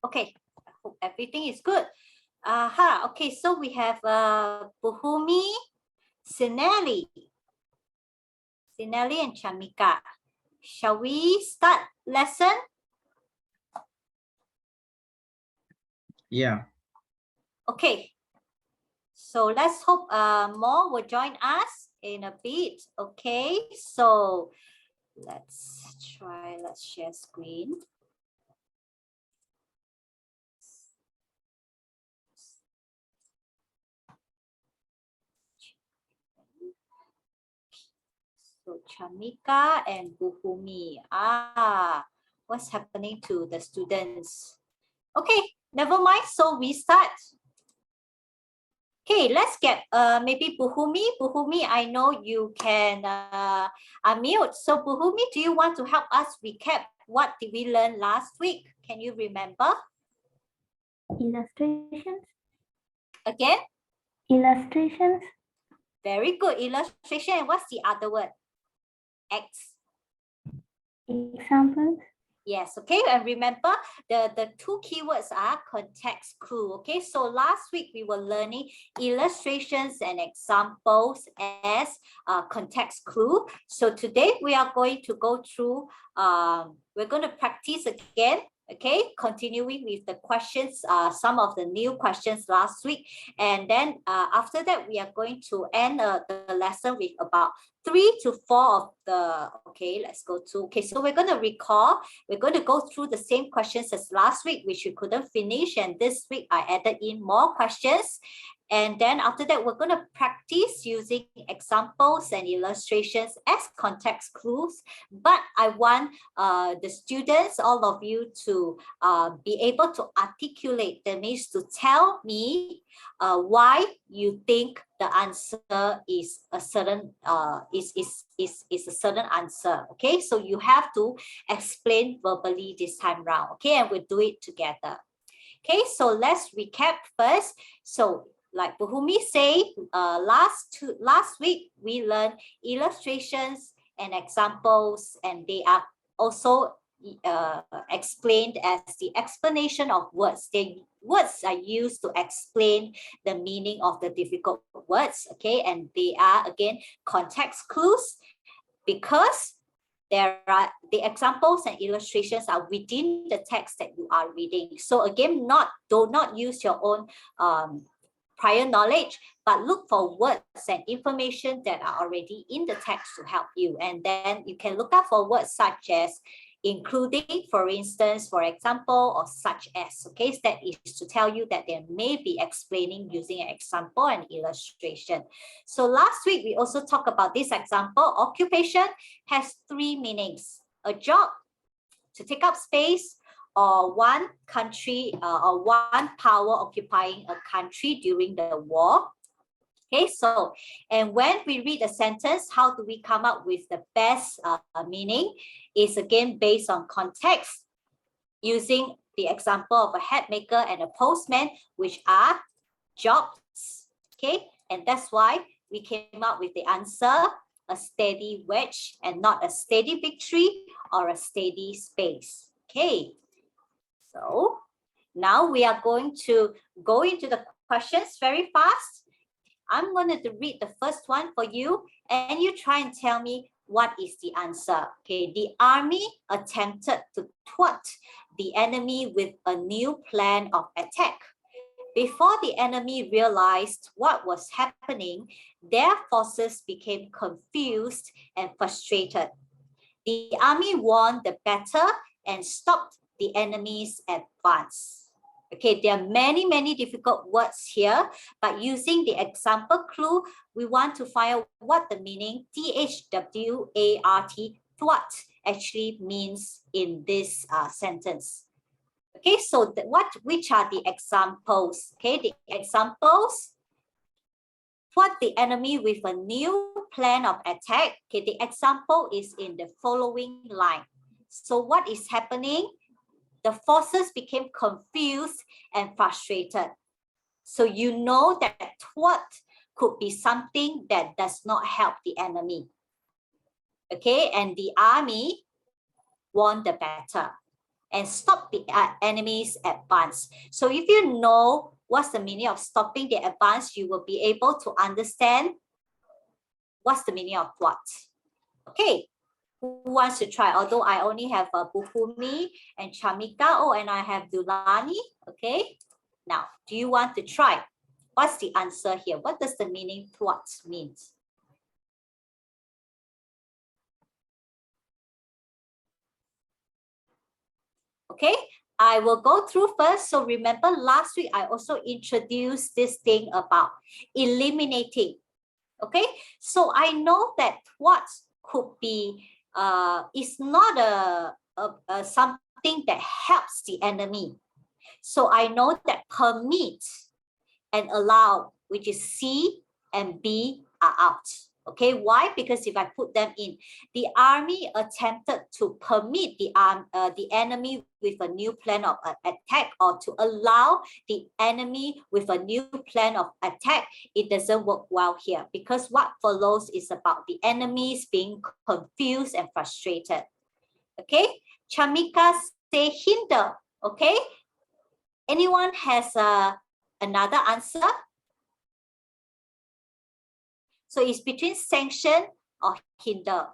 Okay, I hope everything is good. Okay, so we have Buhumi, Sinelli and Chamika. Shall we start lesson? Yeah. Okay, so let's hope more will join us in a bit. Okay, so let's share screen. So Chamika and Buhumi. What's happening to the students? Okay, never mind. So we start. Okay, let's get maybe Buhumi. Buhumi, I know you can unmute. So Buhumi, do you want to help us recap what did we learn last week? Can you remember? Illustrations. Again? Illustrations. Very good. Illustration. And what's the other word? Examples. Yes, okay, and remember the two keywords are context clue. Okay, so last week we were learning illustrations and examples as context clue. So today we are going to go through, we're going to practice again. Okay, continuing with the questions, some of the new questions last week. And then after that, we are going to end the lesson with about 3 to 4 of the, okay, let's go to, okay, so we're going to recall, we're going to go through the same questions as last week, which we couldn't finish. And this week I added in more questions. And then after that, we're going to practice using examples and illustrations as context clues. But I want the students, all of you, to be able to articulate, that means to tell me why you think the answer is a certain is a certain answer. Okay, so you have to explain verbally this time round. Okay, and we'll do it together. Okay, so let's recap first. So like Buhumi say, last week we learned illustrations and examples, and they are also explained as the explanation of words. Words are used to explain the meaning of the difficult words, okay? And they are, again, context clues, because there are the examples and illustrations are within the text that you are reading. So again, do not use your own prior knowledge, but look for words and information that are already in the text to help you. And then you can look up for words such as including, for instance, for example, or such as. Okay, so that is to tell you that they may be explaining using an example and illustration. So last week we also talked about this example. Occupation has 3 meanings: a job, to take up space, or one country or one power occupying a country during the war. Okay, so, and when we read a sentence, how do we come up with the best meaning? Is again based on context, using the example of a hat maker and a postman, which are jobs. Okay, and that's why we came up with the answer, a steady wedge, and not a steady victory or a steady space. Okay, so now we are going to go into the questions very fast. I'm going to read the first one for you, and you try and tell me what is the answer. Okay, the army attempted to thwart the enemy with a new plan of attack. Before the enemy realized what was happening, their forces became confused and frustrated. The army won the battle and stopped the enemy's advance. Okay, there are many, many difficult words here, but using the example clue, we want to find out what the meaning THWART, thwart, actually means in this sentence. Okay, so which are the examples? Okay, the examples: thwart the enemy with a new plan of attack. Okay, the example is in the following line. So what is happening? The forces became confused and frustrated. So you know that thwart could be something that does not help the enemy. Okay, and the army won the battle. and stop the enemy's advance. So if you know what's the meaning of stopping the advance, you will be able to understand what's the meaning of what. Okay, who wants to try? Although I only have Buhumi and Chamika. Oh, and I have Dulani. Okay, now do you want to try? What's the answer here? What does the meaning what means? Okay, I will go through first. So remember last week, I also introduced this thing about eliminating. Okay, so I know that what could be is not a something that helps the enemy. So I know that permit and allow, which is C and B, are out. Okay, why? Because if I put them in, the army attempted to permit the enemy with a new plan of attack, or to allow the enemy with a new plan of attack. It doesn't work well here, because what follows is about the enemies being confused and frustrated. Okay, Chamika say hinder. Okay, anyone has another answer? So it's between sanction or hinder.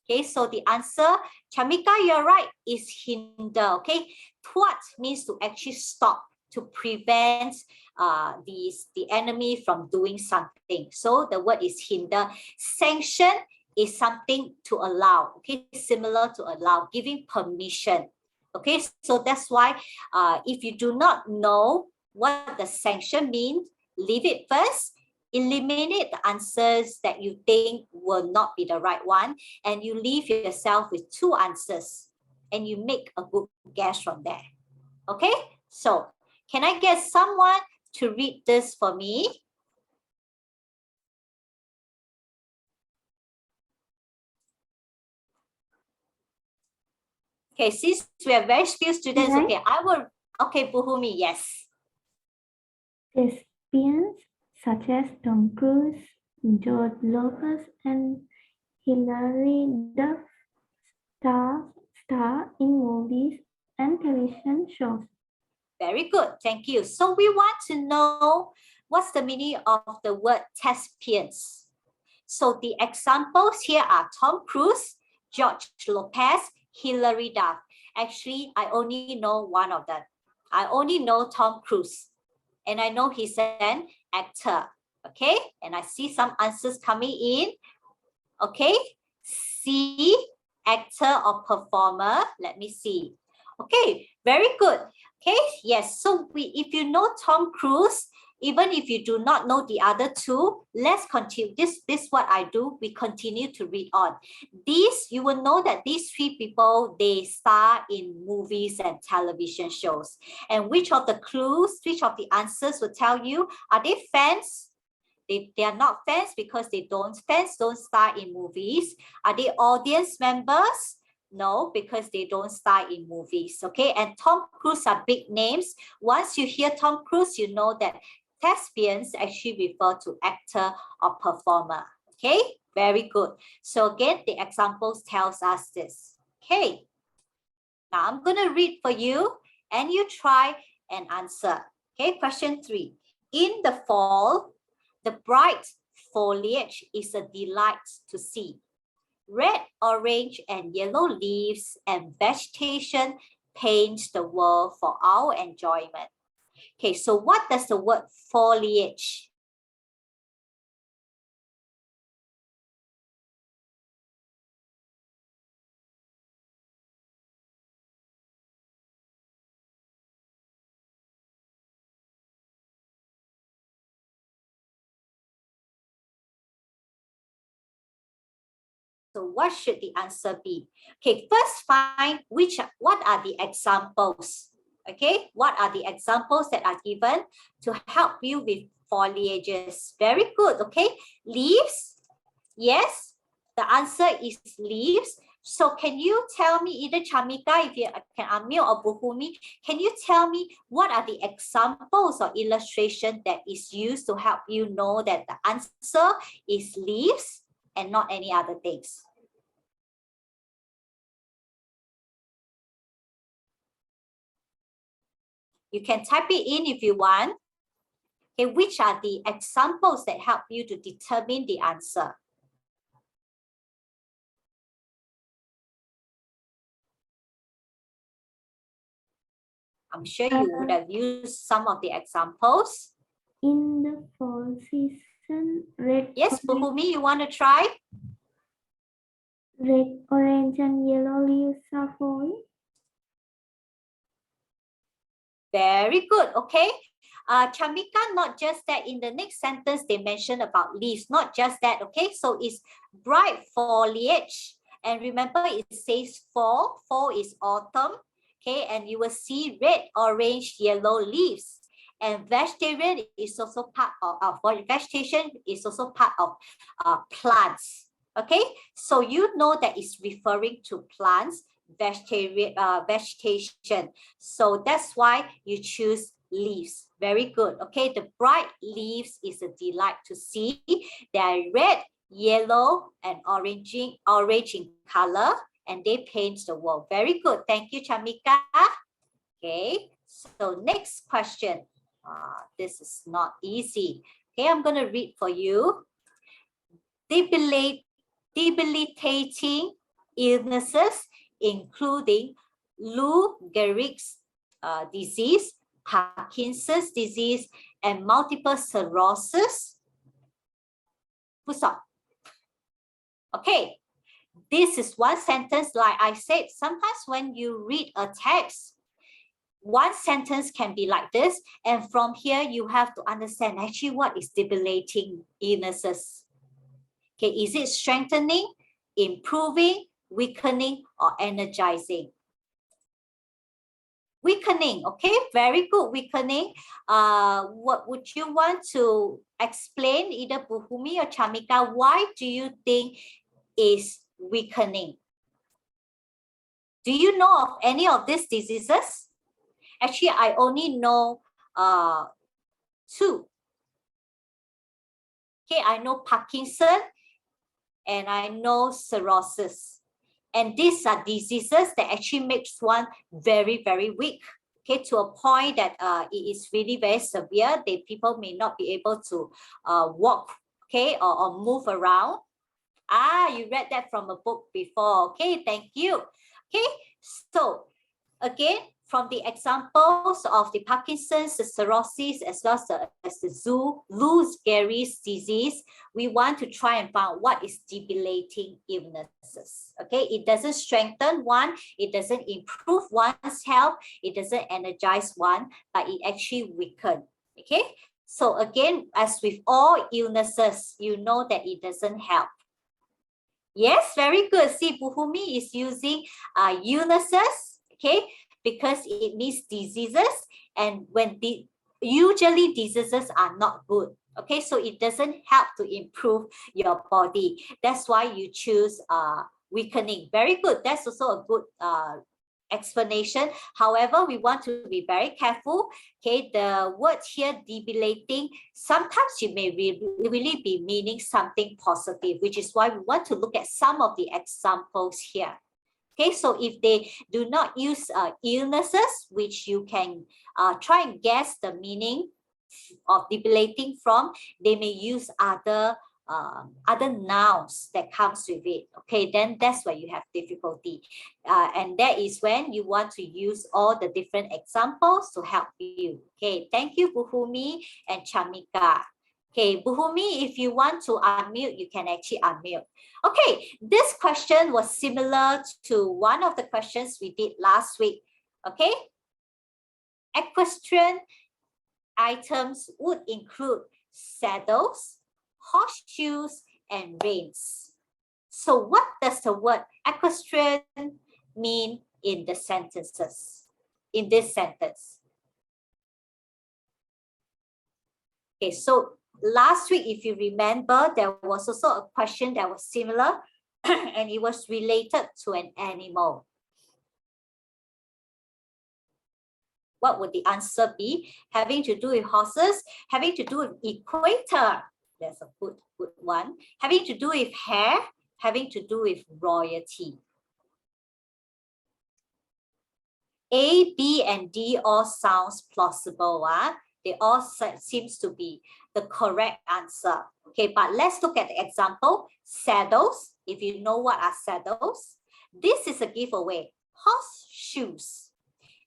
Okay, so the answer, Chamika, you're right, is hinder. Okay, thwart means to actually stop, to prevent the enemy from doing something. So the word is hinder. Sanction is something to allow. Okay, similar to allow, giving permission. Okay, so that's why if you do not know what the sanction means, leave it first. Eliminate the answers that you think will not be the right one, and you leave yourself with two answers, and you make a good guess from there. Okay, so can I get someone to read this for me? Okay, since we have very few students, okay, I will, okay, Buhumi, yes. Thespians such as Tom Cruise, George Lucas, and Hilary Duff star in movies and television shows. Very good, thank you. So we want to know what's the meaning of the word thespians. So the examples here are Tom Cruise, George Lopez, Hilary Duff. Actually, I only know one of them. I only know Tom Cruise, and I know he's an actor. Okay, and I see some answers coming in. Okay, C, actor or performer. Let me see. Okay, very good. Okay, yes. So if you know Tom Cruise, even if you do not know the other two, let's continue. This is what I do. We continue to read on. These, you will know that these three people, they star in movies and television shows. And which of the clues, which of the answers will tell you, are they fans? They are not fans because fans don't star in movies. Are they audience members? No, because they don't star in movies. Okay, and Tom Cruise are big names. Once you hear Tom Cruise, you know that thespians actually refer to actor or performer. Okay, very good. So again, the examples tells us this. Okay, now I'm going to read for you and you try and answer. Okay, question 3. In the fall, the bright foliage is a delight to see. Red, orange, and yellow leaves and vegetation paint the world for our enjoyment. Okay, so what does the word foliage? So what should the answer be? Okay, first find what are the examples? Okay, what are the examples that are given to help you with foliages? Very good, okay. Leaves, yes, the answer is leaves. So can you tell me, either Chamika, if you can unmute, or Buhumi, can you tell me what are the examples or illustration that is used to help you know that the answer is leaves and not any other things? You can type it in if you want. Okay, which are the examples that help you to determine the answer? I'm sure you would have used some of the examples. In the fall season, red, Yes, Buhumi, you want to try? red, orange, and yellow leaves are falling. Very good. Okay. Chamika, not just that, in the next sentence, they mention about leaves, not just that. Okay. So it's bright foliage. And remember, it says fall. Fall is autumn. Okay. And you will see red, orange, yellow leaves. And vegetarian is also part of vegetation is also part of plants. Okay. So you know that it's referring to plants, vegetation. So that's why you choose leaves. Very good. Okay, the bright leaves is a delight to see. They are red, yellow, and orange in color, and they paint the wall. Very good. Thank you, Chamika. Okay, so next question. This is not easy. Okay, I'm going to read for you. Debilitating illnesses including Lou Gehrig's disease, Parkinson's disease, and multiple sclerosis. Okay, this is one sentence. Like I said, sometimes when you read a text, one sentence can be like this, and from here you have to understand actually what is debilitating illnesses. Okay, is it strengthening, improving, weakening, or energizing? Weakening. Okay, very good. Weakening. What would you want to explain, either Buhumi or Chamika? Why do you think is weakening? Do you know of any of these diseases? Actually, I only know two. Okay, I know Parkinson and I know cirrhosis. And these are diseases that actually makes one very, very weak. Okay, to a point that it is really very severe. People may not be able to walk, okay, or move around. You read that from a book before. Okay, thank you. Okay, so again, from the examples of the Parkinson's, the cirrhosis, as well as the Lou Gehrig's disease, we want to try and find what is debilitating illnesses. Okay, it doesn't strengthen one, it doesn't improve one's health, it doesn't energize one, but it actually weakens. Okay, so again, as with all illnesses, you know that it doesn't help. Yes, very good. See, Buhumi is using illnesses, okay, because it means diseases, and when usually diseases are not good. Okay, so it doesn't help to improve your body. That's why you choose weakening. Very good. That's also a good explanation. However, we want to be very careful. Okay, the word here, debilitating, sometimes you may really be meaning something positive, which is why we want to look at some of the examples here. Okay, so if they do not use illnesses, which you can try and guess the meaning of debilitating from, they may use other nouns that comes with it. Okay, then that's where you have difficulty. And that is when you want to use all the different examples to help you. Okay, thank you, Buhumi and Chamika. Okay, Buhumi, if you want to unmute, you can actually unmute. Okay, this question was similar to one of the questions we did last week. Okay, equestrian items would include saddles, horseshoes, and reins. So what does the word equestrian mean in the sentences, in this sentence? Okay, so last week, if you remember, there was also a question that was similar and it was related to an animal. What would the answer be? Having to do with horses, having to do with equator. That's a good one. Having to do with hair, having to do with royalty. A, B, and D all sounds plausible. They all seems to be the correct answer. Okay, but let's look at the example. Saddles, if you know what are saddles, this is a giveaway. Horseshoes.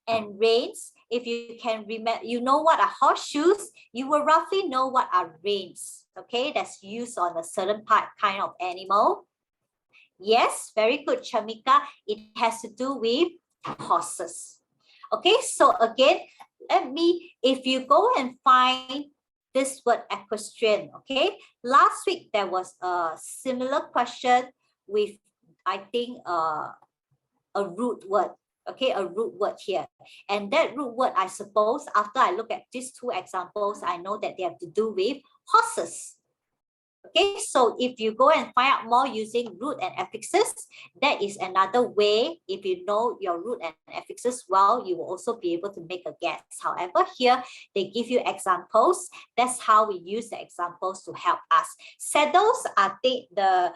And reins, if you can remember, you know what are horseshoes, you will roughly know what are reins. Okay, that's used on a certain kind of animal. Yes, very good, Chamika. It has to do with horses. Okay, so again, if you go and find this word equestrian, okay, last week there was a similar question with, I think, a root word. Okay, a root word here. And that root word, I suppose, after I look at these two examples, I know that they have to do with horses. Okay, so if you go and find out more using root and affixes, that is another way. If you know your root and affixes well, you will also be able to make a guess. However, here they give you examples. That's how we use the examples to help us. Saddles are the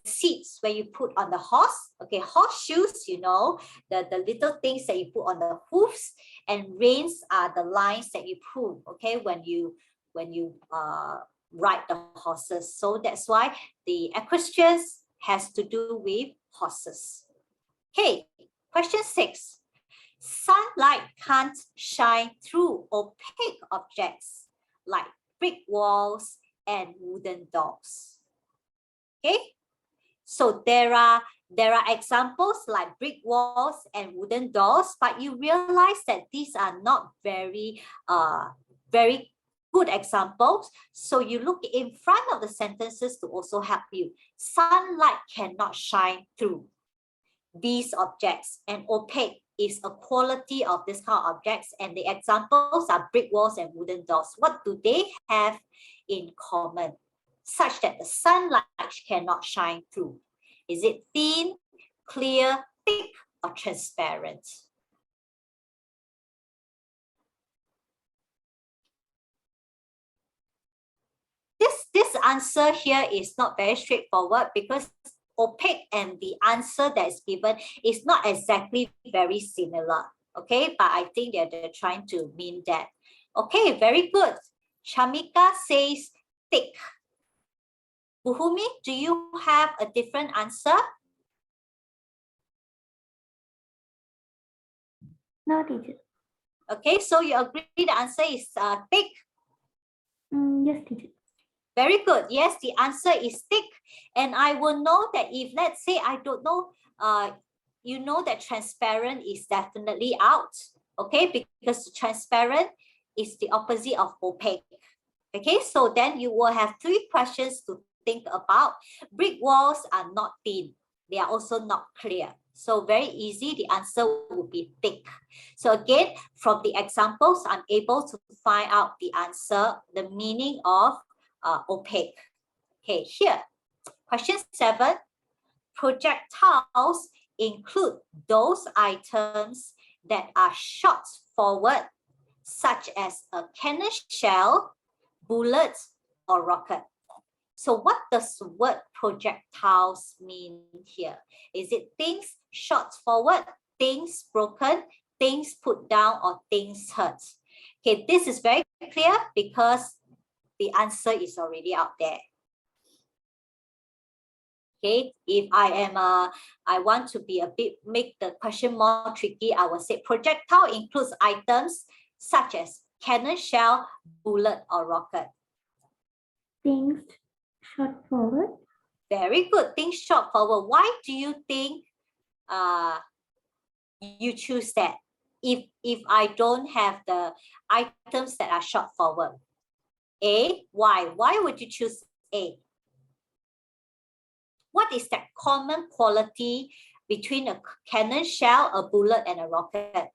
seats where you put on the horse. Okay, horseshoes, you know, the little things that you put on the hoofs, and reins are the lines that you pull. Okay, when you ride the horses. So that's why the equestrians has to do with horses. Okay, question 6. Sunlight can't shine through opaque objects like brick walls and wooden doors. Okay, so there are examples like brick walls and wooden doors, but you realize that these are not very good examples. So you look in front of the sentences to also help you. Sunlight cannot shine through these objects, and opaque is a quality of this kind of objects, and the examples are brick walls and wooden doors. What do they have in common such that the sunlight cannot shine through? Is it thin, clear, thick, or transparent? This answer here is not very straightforward because opaque and the answer that is given is not exactly very similar. Okay, but I think they're trying to mean that. Okay, very good. Shamika says thick. Buhumi, do you have a different answer? No, teacher. Okay, so you agree the answer is thick? Yes, teacher. Very good. Yes, the answer is thick. And I will know that if, let's say, I don't know, you know that transparent is definitely out. Okay, because transparent is the opposite of opaque. Okay, so then you will have 3 questions to think about. Brick walls are not thin. They are also not clear. So very easy, the answer would be thick. So again, from the examples, I'm able to find out the answer, the meaning of opaque. Okay, here, question 7. Projectiles include those items that are shot forward, such as a cannon shell, bullet, or rocket. So what does the word projectiles mean here? Is it things shot forward, things broken, things put down, or things hurt? Okay, this is very clear because the answer is already out there. Okay, if I want to be make the question more tricky, I will say projectile includes items such as cannon shell, bullet, or rocket. Things shot forward. Very good. Things shot forward. Why do you think you choose that? If I don't have the items that are shot forward. A, why? Why would you choose A? What is that common quality between a cannon shell, a bullet, and a rocket?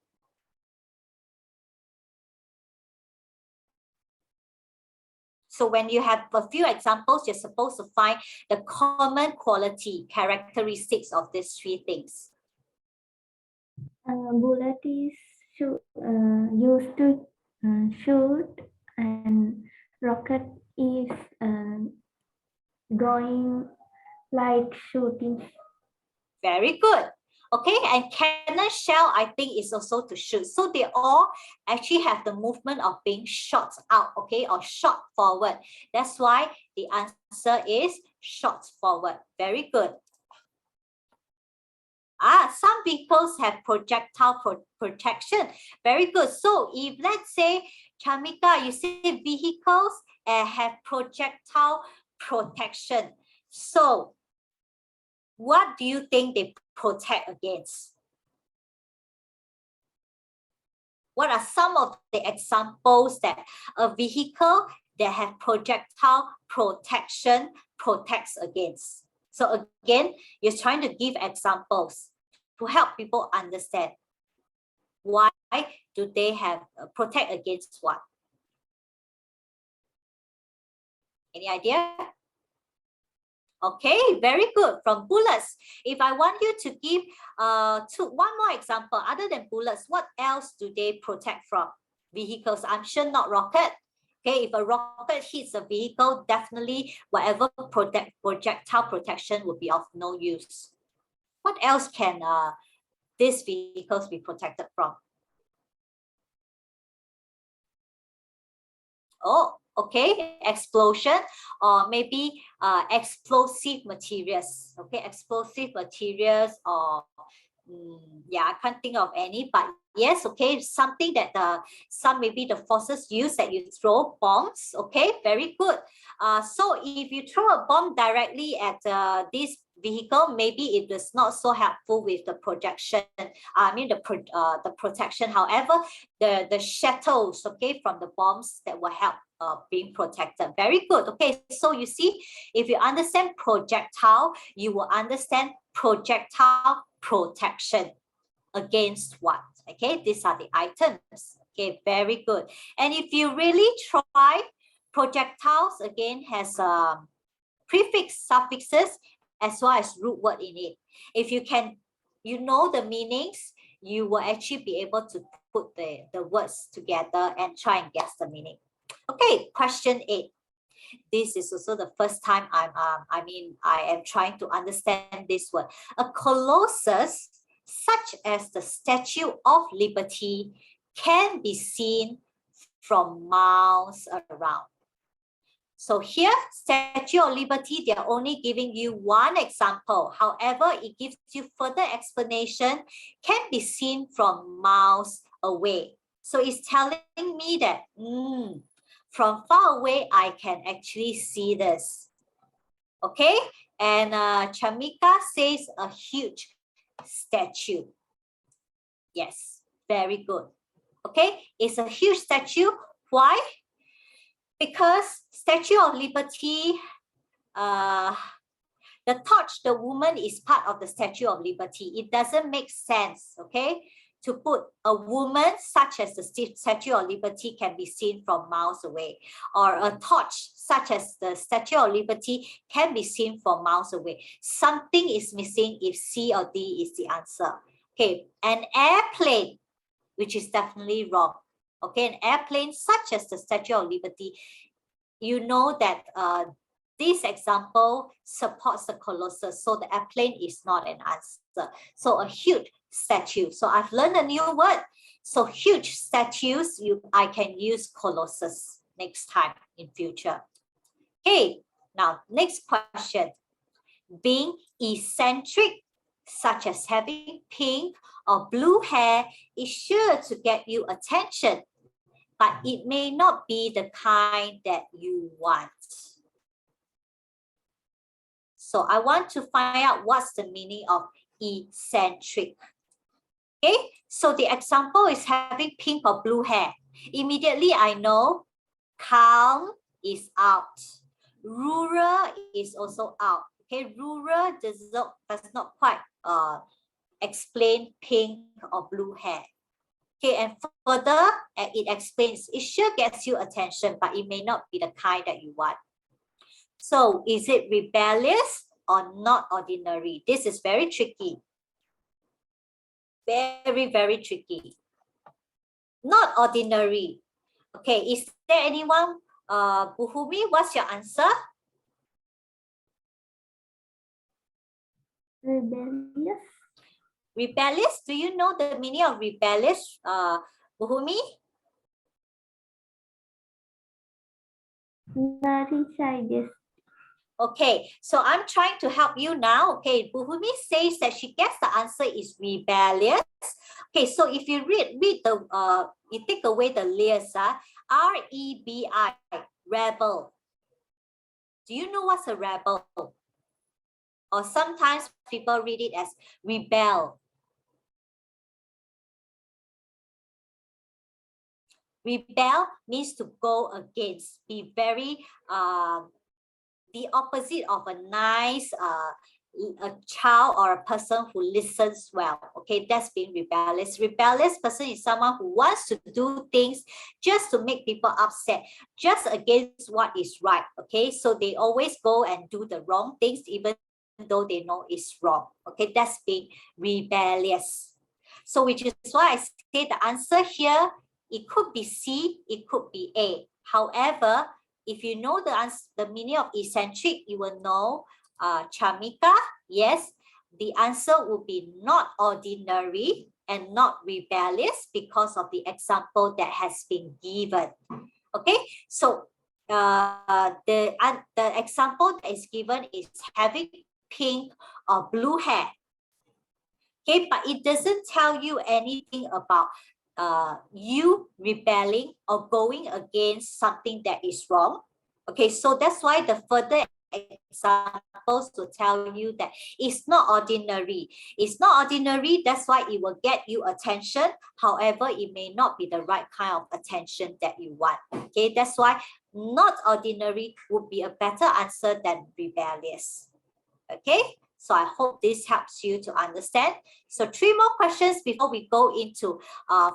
So when you have a few examples, you're supposed to find the common quality, characteristics of these 3 things. Bullet is used to shoot, and rocket is going like shooting. Very good. Okay, and cannon shell, I think, is also to shoot. So they all actually have the movement of being shot out, okay, or shot forward. That's why the answer is shot forward. Very good. Some vehicles have projectile protection. Very good. So if let's say, Chamika, you say vehicles have projectile protection. So what do you think they protect against? What are some of the examples that a vehicle that have projectile protection protects against? So again, you're trying to give examples to help people understand why do they have protect against what? Any idea? Okay, very good. From bullets, if I want you to give one more example, other than bullets, what else do they protect from? Vehicles, I'm sure not rocket. Okay, if a rocket hits a vehicle, definitely whatever projectile protection would be of no use. What else can these vehicles be protected from? Oh, okay, explosion or maybe explosive materials. Okay, explosive materials or yeah, I can't think of any, but yes, okay, something that some maybe the forces use that you throw bombs. Okay, very good. So if you throw a bomb directly at this vehicle, maybe it is not so helpful with the projection. I mean the protection. However, the shatters, okay, from the bombs that will help being protected. Very good. Okay, so you see, if you understand projectile, you will understand projectile protection against what? Okay, these are the items. Okay, very good. And if you really try, projectiles again has prefix, suffixes, as well as root word in it. If you can, you know the meanings, you will actually be able to put the words together and try and guess the meaning. Okay, question 8. This is also the first time I am trying to understand this word. A colossus, such as the Statue of Liberty, can be seen from miles around. So here, Statue of Liberty, they're only giving you one example. However, it gives you further explanation, can be seen from miles away. So it's telling me that from far away, I can actually see this. Okay, and Chamika says a huge statue. Yes, very good. Okay, it's a huge statue. Why? Because Statue of Liberty, the torch, the woman is part of the Statue of Liberty. It doesn't make sense, okay, to put a woman such as the Statue of Liberty can be seen from miles away, or a torch such as the Statue of Liberty can be seen from miles away. Something is missing if C or D is the answer. Okay, an airplane, which is definitely wrong. Okay, an airplane such as the Statue of Liberty, you know that this example supports the colossus, so the airplane is not an answer. So a huge statue. So I've learned a new word. So huge statues, I can use colossus next time in future. Okay, now next question. Being eccentric, such as having pink or blue hair, is sure to get you attention, but it may not be the kind that you want. So I want to find out what's the meaning of eccentric. Okay, so the example is having pink or blue hair. Immediately I know calm is out. Rural is also out. Okay, rural does not quite explain pink or blue hair. Okay, and further, it explains, it sure gets you attention, but it may not be the kind that you want. So is it rebellious or not ordinary? This is very tricky. Very, very tricky. Not ordinary. Okay, is there anyone? Buhumi, what's your answer? Rebellious. Rebellious, do you know the meaning of rebellious, Buhumi? Yes. Okay, so I'm trying to help you now. Okay, Buhumi says that she gets the answer is rebellious. Okay, so if you read the you take away the lias, R-E-B-I, rebel. Do you know what's a rebel? Or sometimes people read it as rebel. Rebel means to go against, be very the opposite of a nice a child or a person who listens well. Okay, that's being rebellious. Rebellious person is someone who wants to do things just to make people upset, just against what is right. Okay, so they always go and do the wrong things even though they know it's wrong. Okay, that's being rebellious. So which is why I say the answer here, it could be C, it could be A. However, if you know the meaning of eccentric, you will know, Chamika, yes, the answer will be not ordinary and not rebellious because of the example that has been given. Okay, so the example that is given is having pink or blue hair. Okay, but it doesn't tell you anything about you rebelling or going against something that is wrong. Okay, so that's why the further examples to tell you that it's not ordinary. It's not ordinary, that's why it will get you attention. However, it may not be the right kind of attention that you want. Okay, that's why not ordinary would be a better answer than rebellious. Okay, so I hope this helps you to understand. So 3 more questions before we go into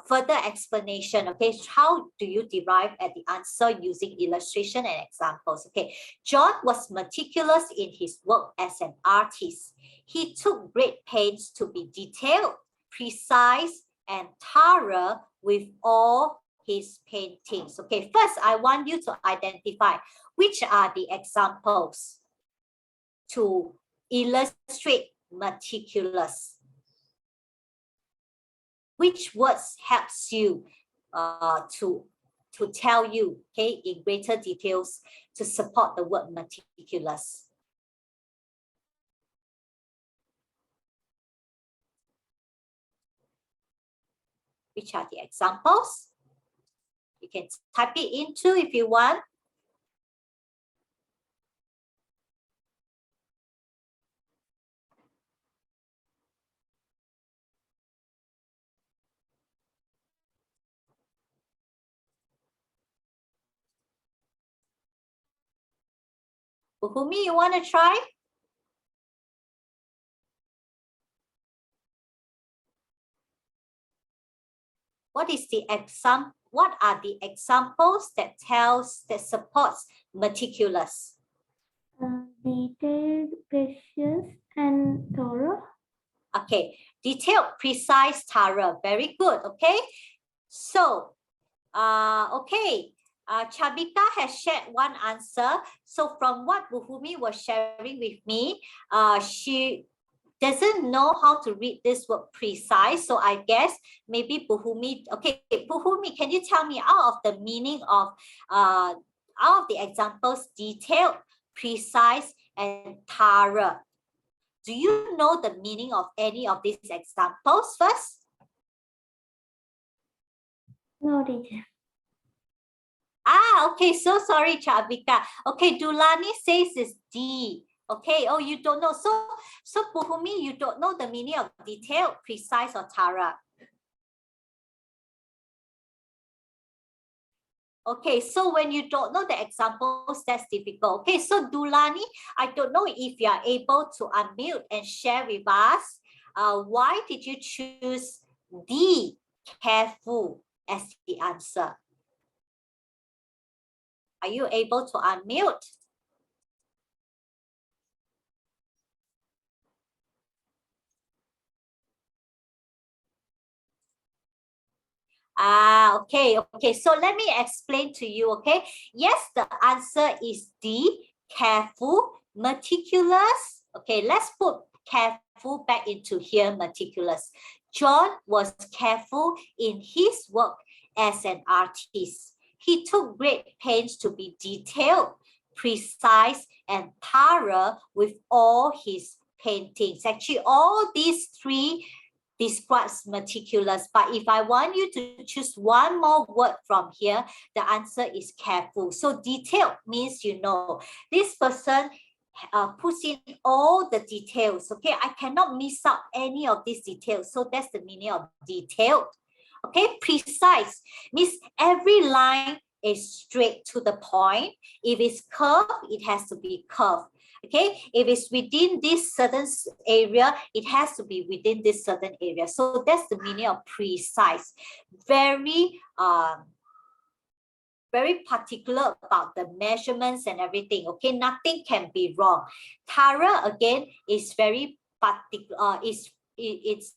further explanation. Okay, how do you derive at the answer using illustration and examples? Okay, John was meticulous in his work as an artist. He took great pains to be detailed, precise, and thorough with all his paintings. Okay, first I want you to identify which are the examples to illustrate meticulous. Which words helps you to tell you, okay, in greater details to support the word meticulous? Which are the examples? You can type it into if you want. Buhumi, you want to try? What are the examples that supports meticulous? Detailed, precious, and thorough. Okay, detailed, precise, thorough. Very good. Okay, so okay, Chabika has shared one answer. So from what Buhumi was sharing with me, she doesn't know how to read this word precise. So I guess maybe Buhumi, okay, Buhumi, can you tell me out of the meaning of out of the examples, detailed, precise, and thorough? Do you know the meaning of any of these examples first? No, teacher. Okay, so sorry, Chabika. Okay, Dulani says it's D. Okay, oh, you don't know. So Buhumi, you don't know the meaning of detailed, precise, or thorough. Okay, so when you don't know the examples, that's difficult. Okay, so Dulani, I don't know if you are able to unmute and share with us. Why did you choose D, careful, as the answer? Are you able to unmute? Okay, so let me explain to you, okay? Yes, the answer is D, careful, meticulous. Okay, let's put careful back into here, meticulous. John was careful in his work as an artist. He took great pains to be detailed, precise, and thorough with all his paintings. Actually, all these three describes meticulous, but if I want you to choose one more word from here, the answer is careful. So detailed means, you know, this person puts in all the details. Okay, I cannot miss out any of these details. So that's the meaning of detailed. Okay, precise means every line is straight to the point. If it's curved, it has to be curved. Okay, if it's within this certain area, it has to be within this certain area. So that's the meaning of precise. Very particular about the measurements and everything. Okay, nothing can be wrong. Thorough again is very particular. It's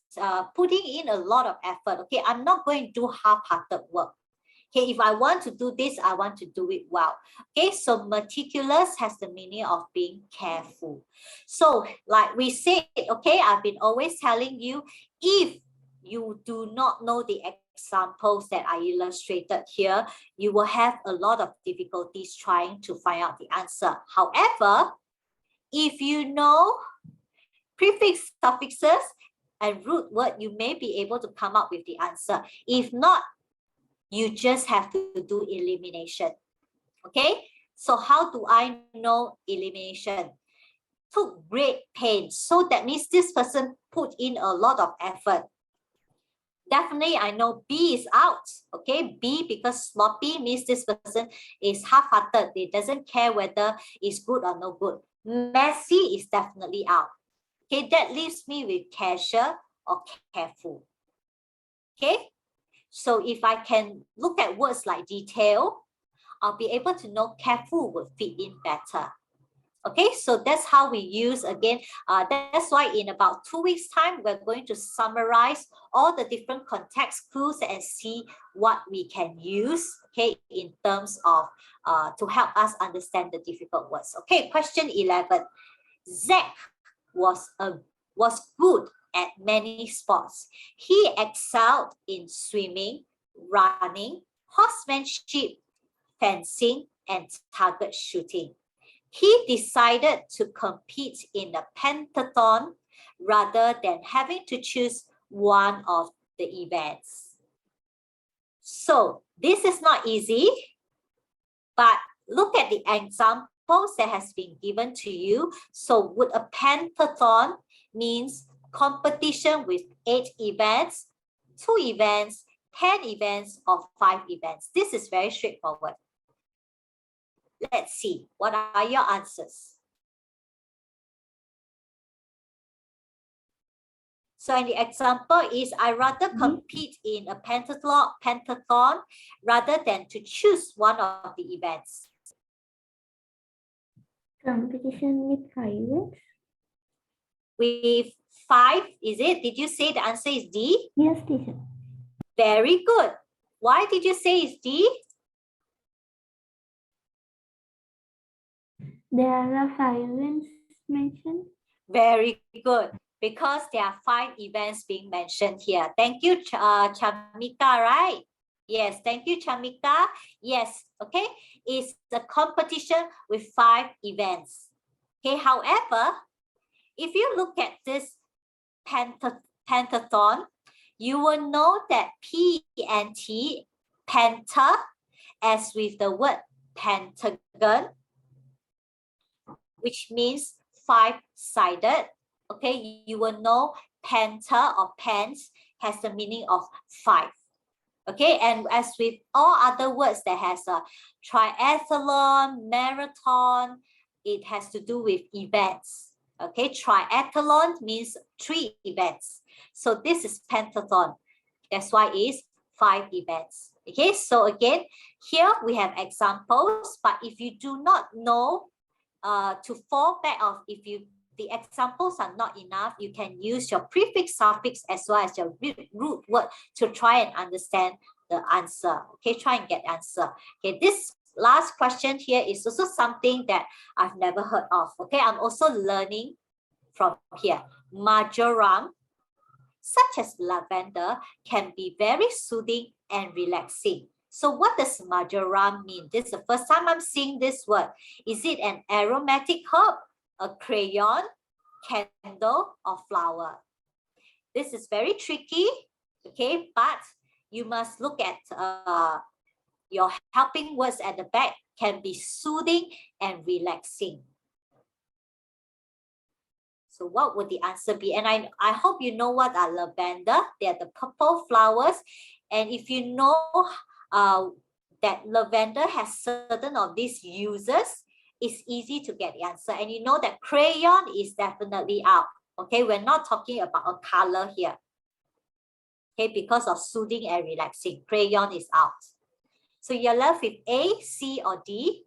putting in a lot of effort. Okay, I'm not going to do half-hearted work. Okay, if I want to do this, I want to do it well. Okay, so meticulous has the meaning of being careful. So like we said, okay, I've been always telling you, if you do not know the examples that I illustrated here, you will have a lot of difficulties trying to find out the answer. However, if you know prefix, suffixes, and root word, you may be able to come up with the answer. If not, you just have to do elimination. Okay, so how do I know elimination? Took great pains. So that means this person put in a lot of effort. Definitely, I know B is out. Okay, B, because sloppy means this person is half-hearted. They doesn't care whether it's good or no good. Messy is definitely out. Okay, that leaves me with casual or careful. Okay, so if I can look at words like detail, I'll be able to know careful would fit in better. Okay, so that's how we use again. That's why in about 2 weeks' time, we're going to summarize all the different context clues and see what we can use, okay, in terms of to help us understand the difficult words. Okay, question 11. Zach was good at many sports. He excelled in swimming, running, horsemanship, fencing, and target shooting. He decided to compete in the pentathlon rather than having to choose one of the events. So this is not easy, but look at the examples that has been given to you. So would a pentathlon means competition with 8 events, 2 events, 10 events, or 5 events? This is very straightforward. Let's see, what are your answers? So in the example is, I rather compete in a pentathlon rather than to choose one of the events. Competition with 5 events? With 5, is it? Did you say the answer is D? Yes, teacher. Very good. Why did you say it's D? There are 5 events mentioned. Very good. Because there are 5 events being mentioned here. Thank you, Chamika, right? Yes, thank you, Chamika. Yes, okay. It's a competition with 5 events. Okay, however, if you look at this pentathlon, you will know that P-E-N-T, penta, as with the word pentagon, which means 5-sided. Okay, you will know penta or pens has the meaning of 5. Okay, and as with all other words that has a triathlon, marathon, it has to do with events. Okay, triathlon means 3 events. So this is pentathlon. That's why it's 5 events. Okay, so again, here we have examples, but if you do not know to fall back of, if the examples are not enough, you can use your prefix, suffix, as well as your root word to try and understand the answer. Okay, try and get the answer. Okay, this last question here is also something that I've never heard of. Okay, I'm also learning from here. marjoram, such as lavender, can be very soothing and relaxing. So what does marjoram mean? This is the first time I'm seeing this word. Is it an aromatic herb, a crayon, candle, or flower? This is very tricky, okay, but you must look at your helping words at the back. Can be soothing and relaxing. So what would the answer be? And I hope you know what are lavender. They are the purple flowers. And if you know that lavender has certain of these uses, it's easy to get the answer. And you know that crayon is definitely out. Okay, we're not talking about a color here. Okay, because of soothing and relaxing, crayon is out. So you're left with A, C, or D?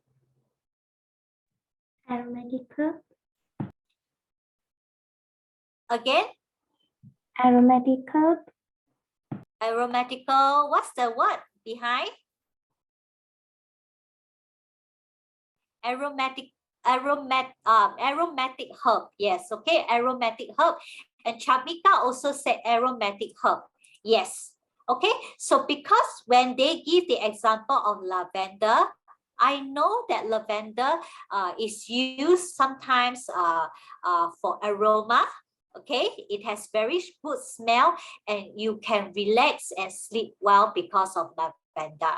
Aromatic herb. Again? Aromatic herb. Aromatical, what's the word behind? Aromatic herb. Yes, okay, aromatic herb. And Chamika also said aromatic herb. Yes, okay. So because when they give the example of lavender, I know that lavender is used sometimes for aroma. Okay, it has very good smell and you can relax and sleep well because of lavender.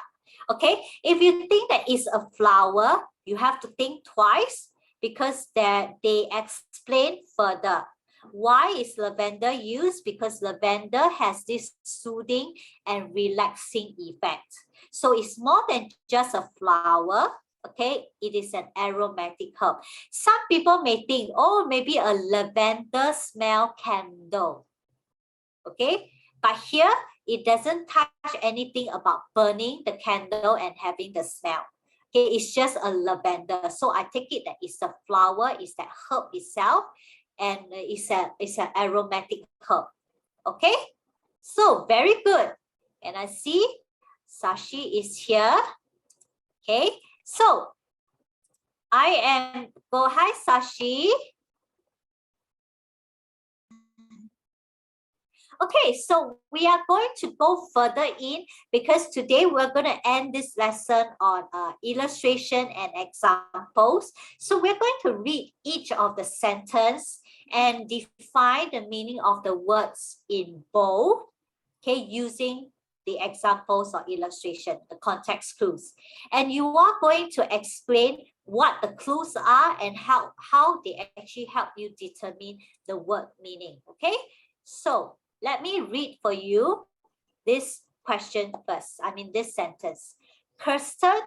Okay, if you think that it's a flower, you have to think twice because they explain further. Why is lavender used? Because lavender has this soothing and relaxing effect. So it's more than just a flower. Okay, it is an aromatic herb. Some people may think, oh, maybe a lavender smell candle. Okay, but here it doesn't touch anything about burning the candle and having the smell. Okay, it's just a lavender. So I take it that it's a flower, it's that herb itself, and it's an aromatic herb. Okay, so very good. And I see Sashi is here. Okay, so hi Sashi. Okay, so we are going to go further in because today we're going to end this lesson on illustration and examples. So we're going to read each of the sentence and define the meaning of the words in bold, okay, using the examples or illustration, the context clues. And you are going to explain what the clues are and how they actually help you determine the word meaning, okay? So let me read for you this question first. This sentence. Kirsten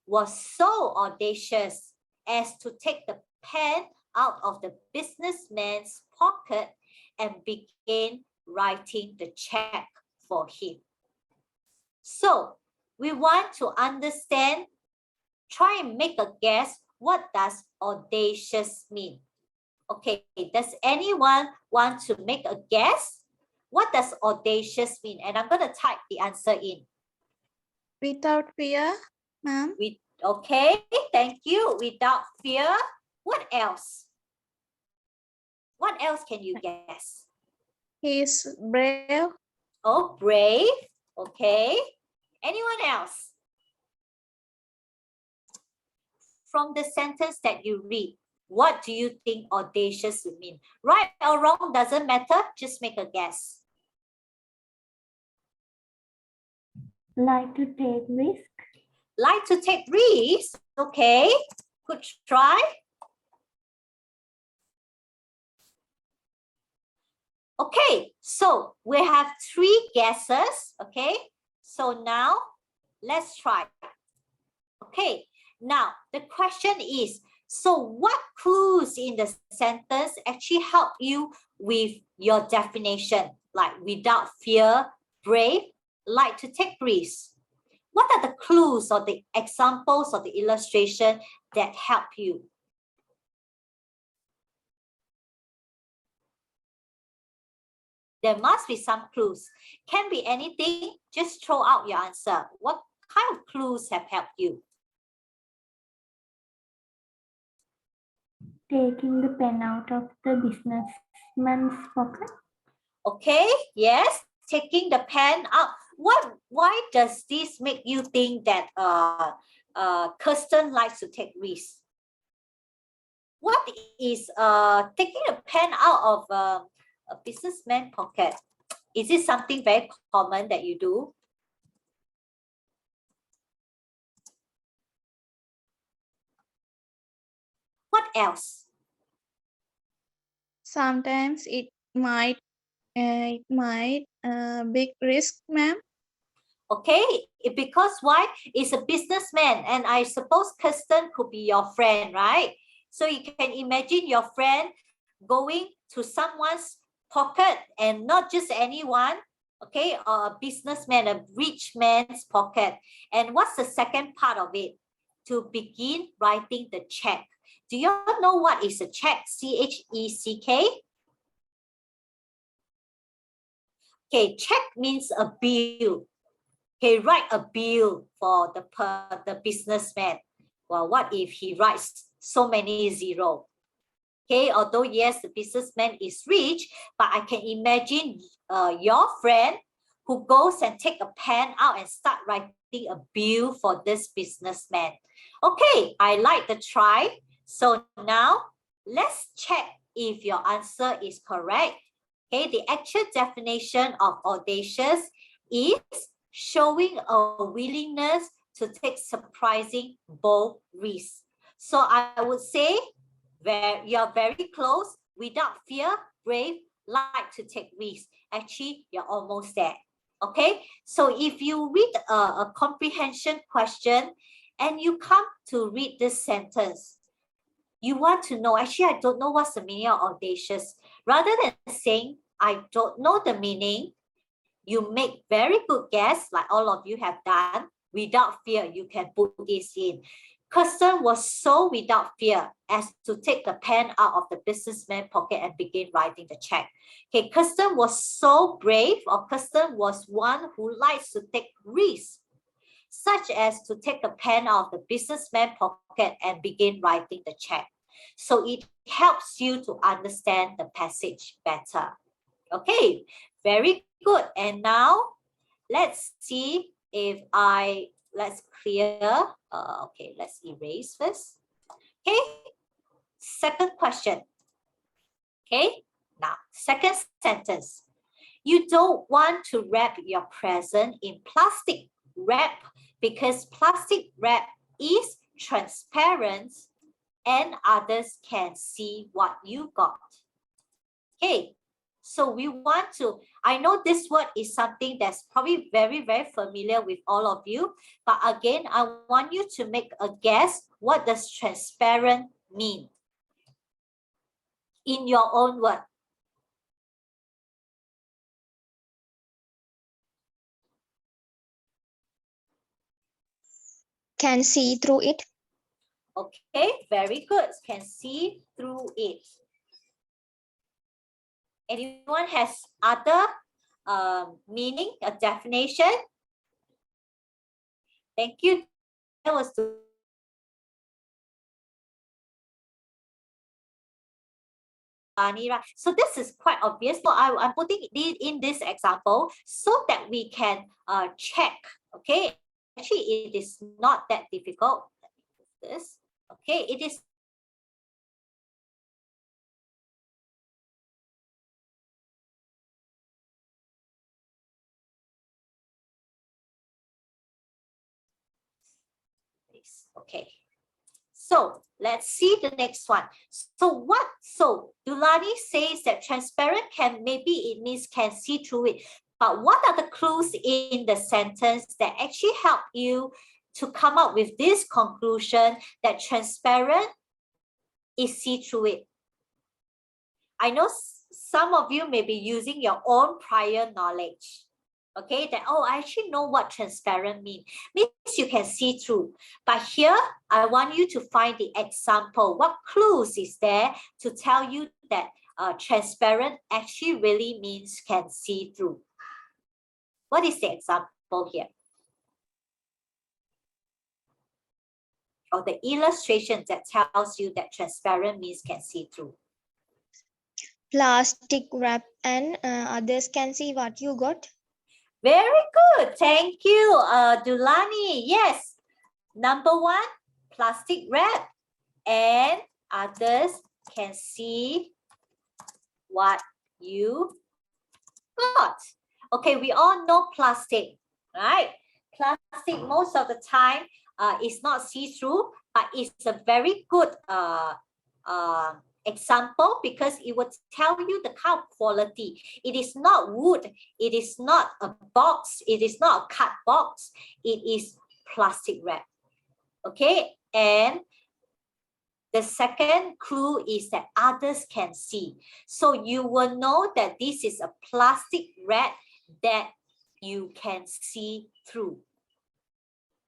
was so audacious as to take the pen out of the businessman's pocket and began writing the check for him. So we want to understand, try and make a guess, what does audacious mean? Okay, does anyone want to make a guess? What does audacious mean? And I'm going to type the answer in. Without fear, ma'am. Okay, thank you. Without fear. What else? What else can you guess? He's brave. Oh, brave. Okay. Anyone else? From the sentence that you read, what do you think audacious would mean? Right or wrong, doesn't matter. Just make a guess. Like to take risk. Like to take risks. Okay. Good try. Okay, so we have 3 guesses. Okay, so now let's try. Okay, now the question is, so what clues in the sentence actually help you with your definition? Like without fear, brave, like to take risks. What are the clues or the examples of the illustration that help you? There must be some clues. Can be anything. Just throw out your answer. What kind of clues have helped you? Taking the pen out of the business businessman's pocket. Okay, yes, taking the pen out. Why does this make you think that Kirsten likes to take risks? What is taking a pen out of a businessman pocket? Is it something very common that you do? What else? Sometimes it might big risk, ma'am. Okay, because why? It's a businessman, and I suppose Kirsten could be your friend, right? So you can imagine your friend going to someone's pocket, and not just anyone, okay, or a businessman, a rich man's pocket. And what's the second part of it? To begin writing the check. Do you all know what is a check? C-H-E-C-K? Okay, check means a bill. Okay, write a bill for the businessman. Well, what if he writes so many zero? Okay, although yes, the businessman is rich, but I can imagine your friend who goes and take a pen out and start writing a bill for this businessman. Okay, I like the try. So now let's check if your answer is correct. Okay, the actual definition of audacious is showing a willingness to take surprising, bold risks. So I would say you're very close, without fear, brave, like to take risks. Actually, you're almost there. Okay, so if you read a comprehension question and you come to read this sentence, you want to know, actually, I don't know what's the meaning of audacious. Rather than saying, I don't know the meaning, you make very good guess, like all of you have done. Without fear, you can put this in. Kirsten was so without fear as to take the pen out of the businessman's pocket and begin writing the check. Okay, Kirsten was so brave, or Kirsten was one who likes to take risks, such as to take the pen out of the businessman's pocket and begin writing the check. So it helps you to understand the passage better. Okay, very good. And now let's see if let's clear. Okay, let's erase first. Okay, second question. Okay, now second sentence. You don't want to wrap your present in plastic wrap because plastic wrap is transparent and others can see what you got. Okay, so we want to, I know this word is something that's probably very, very familiar with all of you, but again, I want you to make a guess. What does transparent mean? In your own word. Can see through it. Okay, very good. Can see through it. Anyone has other meaning, a definition? Thank you. That was the so this is quite obvious. So I'm putting it in this example so that we can check. Okay, actually it is not that difficult. This okay, it is. Okay, so let's see the next one. So Dulani says that transparent maybe it means can see through it. But what are the clues in the sentence that actually help you to come up with this conclusion that transparent is see through it? I know some of you may be using your own prior knowledge. Okay, that, oh, I actually know what transparent means you can see through. But here, I want you to find the example. What clues is there to tell you that transparent actually really means can see through? What is the example here? Or the illustration that tells you that transparent means can see through? plastic wrap, and others can see what you got. Very good. Thank you, Dulani. Yes. Number 1, plastic wrap. And others can see what you got. Okay, we all know plastic, right? Plastic most of the time is not see-through, but it's a very good example because it would tell you the kind of quality. It is not wood, it is not a box, it is not a cut box, it is plastic wrap. Okay, and the second clue is that others can see. So you will know that this is a plastic wrap that you can see through.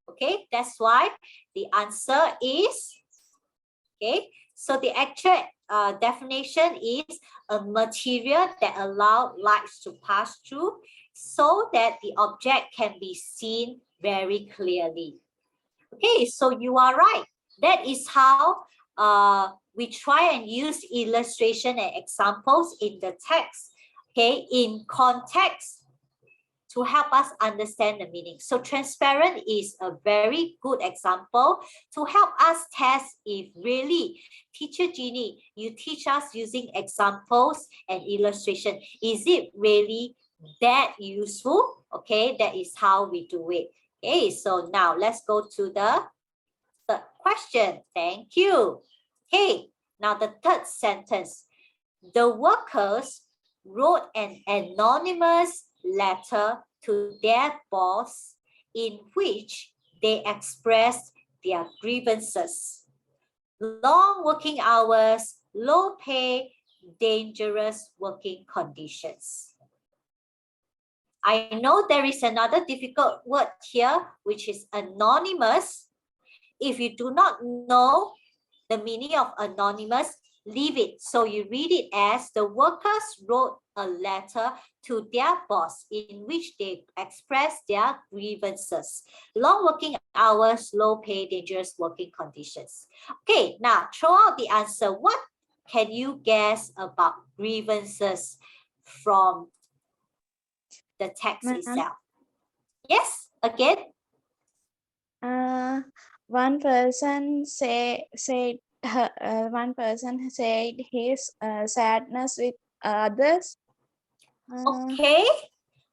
Okay, that's why the answer is, okay, so the actual definition is a material that allows lights to pass through so that the object can be seen very clearly. Okay, so you are right. That is how we try and use illustration and examples in the text, okay, in context to help us understand the meaning. So transparent is a very good example to help us test if really, Teacher Jeannie, you teach us using examples and illustration. Is it really that useful? Okay, that is how we do it. Okay, so now let's go to the third question. Thank you. Okay, now the third sentence. The workers wrote an anonymous letter to their boss in which they expressed their grievances. Long working hours, low pay, dangerous working conditions. I know there is another difficult word here, which is anonymous. If you do not know the meaning of anonymous, leave it. So you read it as the workers wrote a letter to their boss in which they expressed their grievances. Long working hours, low pay, dangerous working conditions. Okay, now throw out the answer. What can you guess about grievances from the text itself? Yes, again? One person said his sadness with others. Okay,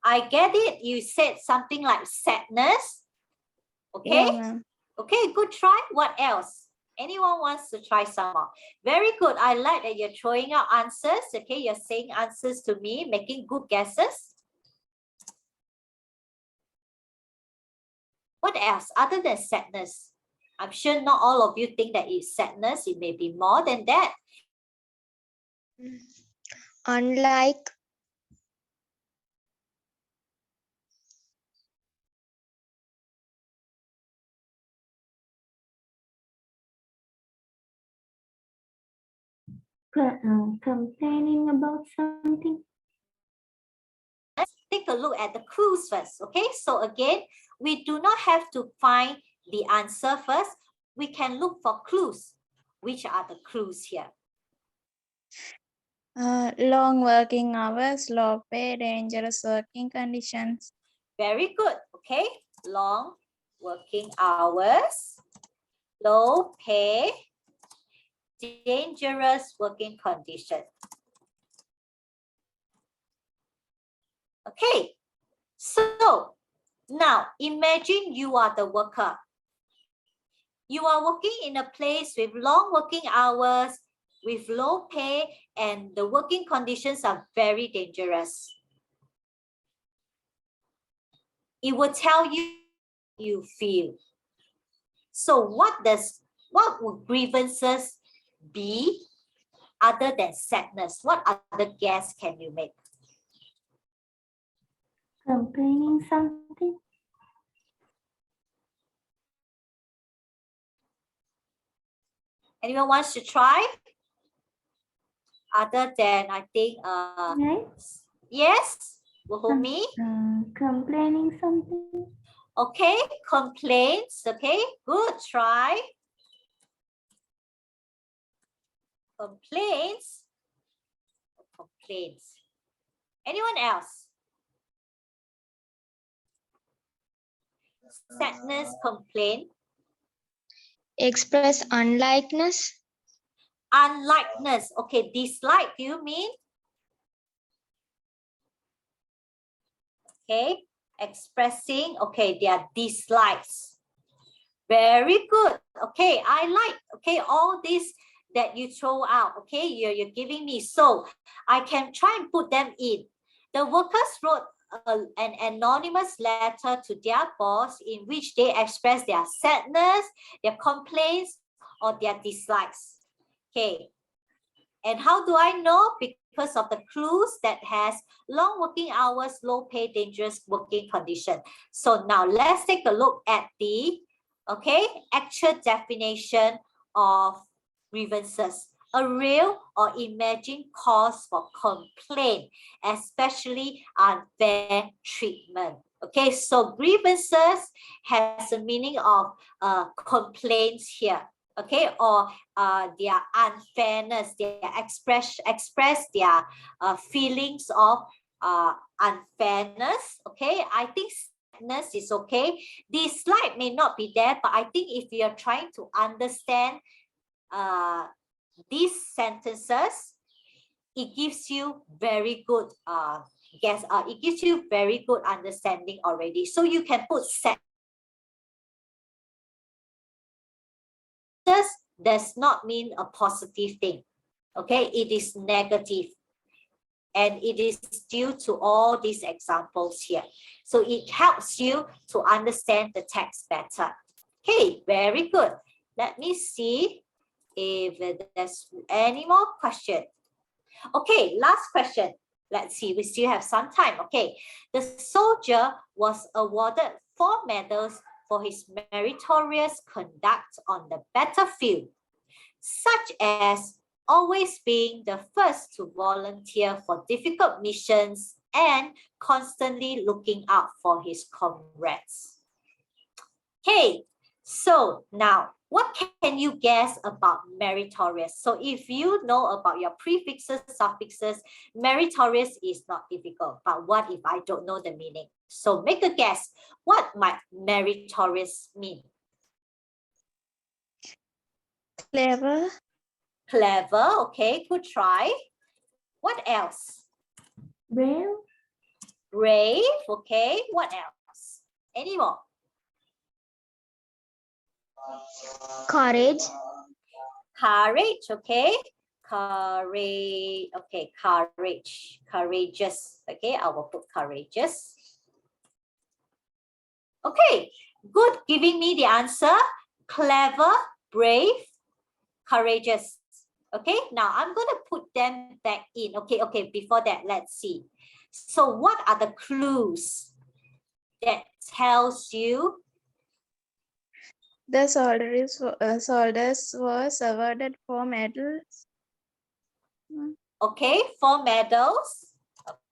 I get it. You said something like sadness. Okay, Yeah, okay, good try. What else? Anyone wants to try some more? Very good. I like that you're throwing out answers. Okay, you're saying answers to me, making good guesses. What else other than sadness? I'm sure not all of you think that it's sadness. It may be more than that. unlike complaining about something. Let's take a look at the clues first. Okay, so again, we do not have to find the answer first. We can look for clues. Which are the clues here? long working hours, low pay, dangerous working conditions. Very good. Okay, long working hours, low pay, dangerous working condition. Okay, so now imagine you are the worker. You are working in a place with long working hours, with low pay, and the working conditions are very dangerous. It will tell you you feel. So what would grievances be other than sadness? What other guess can you make? Complaining something. Anyone wants to try? Other than, I think, yes, Wahumi? Complaining something. Okay, complaints. Okay, good try. Complaints. complaints. Anyone else? Sadness, complaint. Express unlikeness. Unlikeness. Okay, dislike, do you mean? Okay, expressing, okay, their dislikes. Very good. Okay, I like, okay, all this that you throw out, okay, you're giving me. So I can try and put them in. The workers wrote an anonymous letter to their boss in which they express their sadness, their complaints, or their dislikes. Okay, and how do I know? Because of the clues that has long working hours, low pay, dangerous working condition. So now let's take a look at the, okay, actual definition of grievances. A real or imagined cause for complaint, especially unfair treatment. Okay, so grievances has a meaning of complaints here. Okay, or their unfairness, their express their feelings of unfairness. Okay, I think sadness is okay. Dislike may not be there, but I think if you're trying to understand these sentences, it gives you very good it gives you very good understanding already. So you can put sadness does not mean a positive thing. Okay, it is negative, and it is due to all these examples here. So it helps you to understand the text better. Okay, very good. Let me see if there's any more question. Okay, last question. Let's see, we still have some time. Okay, the soldier was awarded 4 medals for his meritorious conduct on the battlefield, such as always being the first to volunteer for difficult missions and constantly looking out for his comrades. Okay, so now what can you guess about meritorious? So if you know about your prefixes, suffixes, meritorious is not difficult. But what if I don't know the meaning? So make a guess. What might meritorious mean? Clever. Clever, okay, good try. What else? Brave. Brave, okay. What else? Any more? Courage. Courage, okay. Courage, okay, courage, courageous, okay, I will put courageous. Okay, good, giving me the answer. Clever, brave, courageous. Okay, now I'm going to put them back in. Okay, before that, let's see. So what are the clues that tells you? The soldiers was awarded 4 medals. Okay, 4 medals.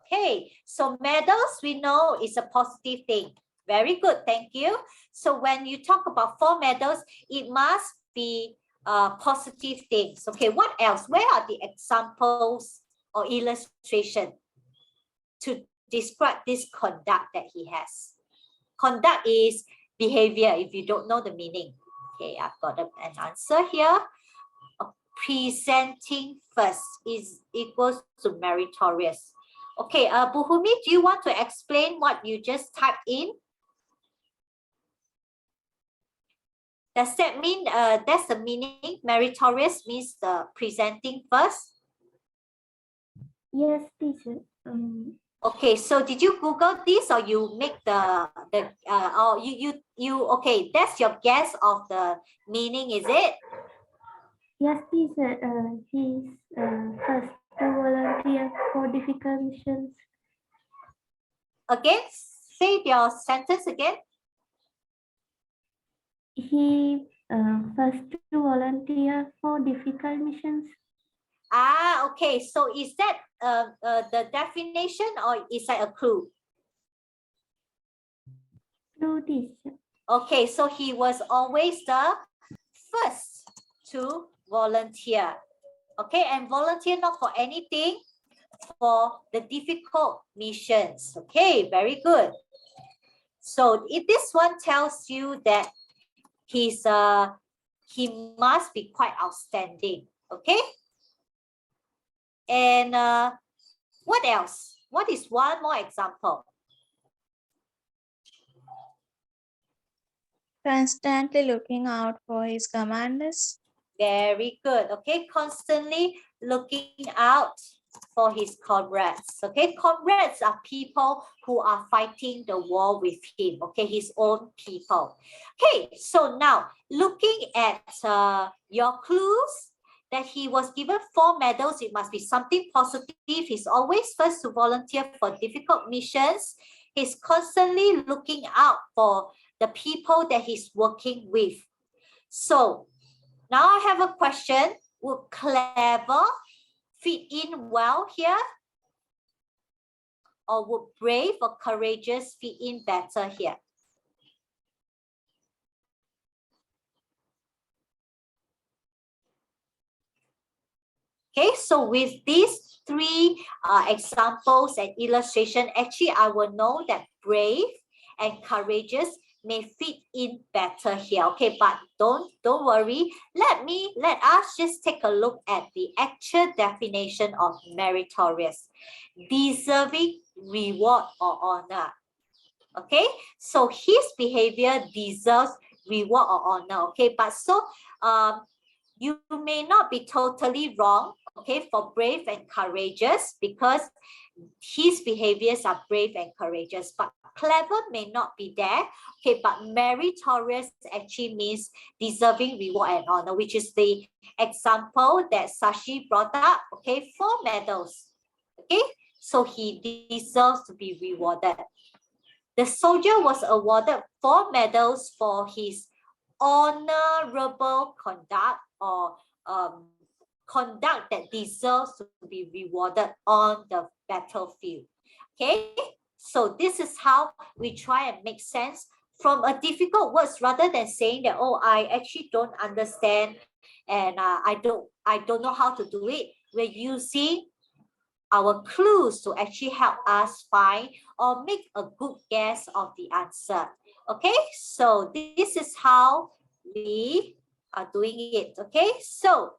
Okay, so medals we know is a positive thing. Very good, thank you. So when you talk about 4 medals, it must be positive things. Okay, what else? Where are the examples or illustration to describe this conduct that he has? Conduct is behavior if you don't know the meaning. Okay, I've got an answer here. Presenting first is equals to meritorious. Okay, Buhumi, do you want to explain what you just typed in? Does that mean that's the meaning? Meritorious means the presenting first? Yes, teacher. Okay, so did you Google this or you make or you okay, that's your guess of the meaning, is it? Yes, teacher. He's first to volunteer for difficult missions. Again, say your sentence again. He first to volunteer for difficult missions. Ah, okay. So is that the definition or is that a clue? True, teacher. Okay, so he was always the first to volunteer. Okay, and volunteer not for anything, for the difficult missions. Okay, very good. So if this one tells you that he must be quite outstanding. Okay. And what else? What is one more example? Constantly looking out for his commanders. Very good. Okay, constantly looking out for his comrades. Okay, comrades are people who are fighting the war with him. Okay, his own people. Okay, so now looking at your clues, that he was given 4 medals, it must be something positive. He's always first to volunteer for difficult missions. He's constantly looking out for the people that he's working with. So now I have a question. Would clever fit in well here? Or would brave or courageous fit in better here? Okay, so with these 3 examples and illustration, actually I will know that brave and courageous may fit in better here. Okay, but don't worry. Let us just take a look at the actual definition of meritorious. Deserving reward or honor. Okay, so his behavior deserves reward or honor. Okay, but so you may not be totally wrong, okay, for brave and courageous, because his behaviors are brave and courageous, but clever may not be there. Okay, but meritorious actually means deserving reward and honor, which is the example that Sashi brought up. Okay, 4 medals. Okay, so he deserves to be rewarded. The soldier was awarded 4 medals for his honorable conduct, or conduct that deserves to be rewarded on the battlefield. Okay, so this is how we try and make sense from a difficult words, rather than saying that, oh, I actually don't understand and I don't know how to do it. We're using our clues to actually help us find or make a good guess of the answer. Okay, so this is how we are doing it. Okay, so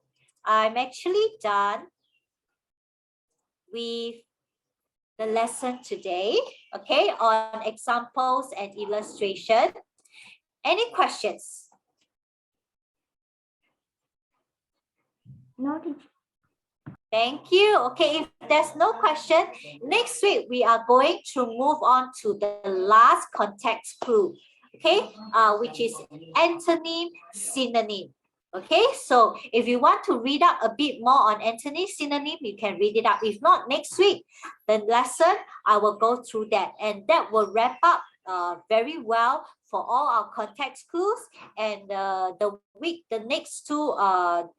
I'm actually done with the lesson today, okay, on examples and illustration. Any questions? No, teacher. Thank you. Okay, if there's no question, next week we are going to move on to the last context clue, okay, which is antonym, synonym. Okay, so if you want to read up a bit more on antonym, synonym, you can read it up. If not, next week, the lesson, I will go through that, and that will wrap up very well for all our context clues. And the next 2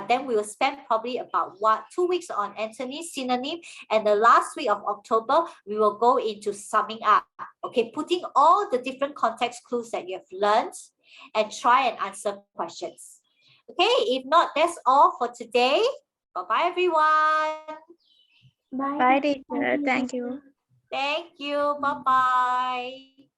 then we will spend probably about 2 weeks on antonym, synonym, and the last week of October we will go into summing up. Okay, putting all the different context clues that you have learned and try and answer questions. Okay, if not, that's all for today. Bye-bye, everyone. Bye, teacher. Thank you. Thank you. Bye-bye.